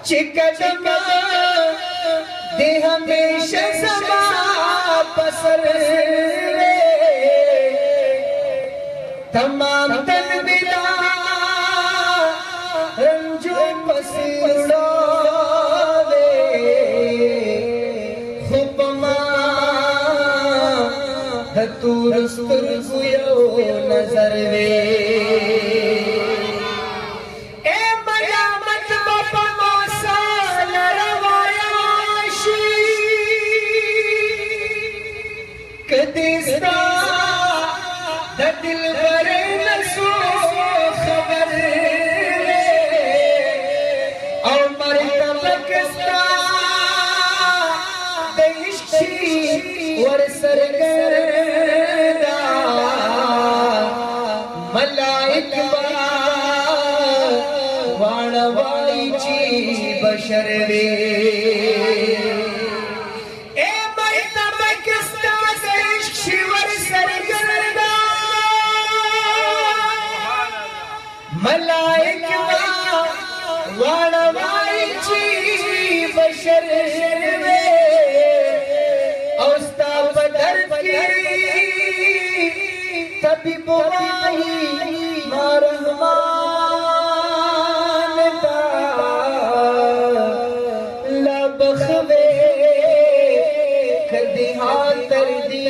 चिकदमा दे हमेशा समा पसर तमाम तन बिला रंजो पसीड़ा खुपमा धतूर सुरगुयो नजर वे कदिस्ता दिल भरे नसो खबर और मरतबकस्ता देशी वर सरगरदा मलाइक वाणवाई ची बशर वे मलाइक वाणवाईची बशर वे औस्ता बदर की तभी बुआई रहमान दा लबखवे कदी हाँ तर दी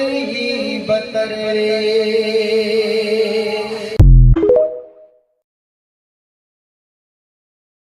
बतर रे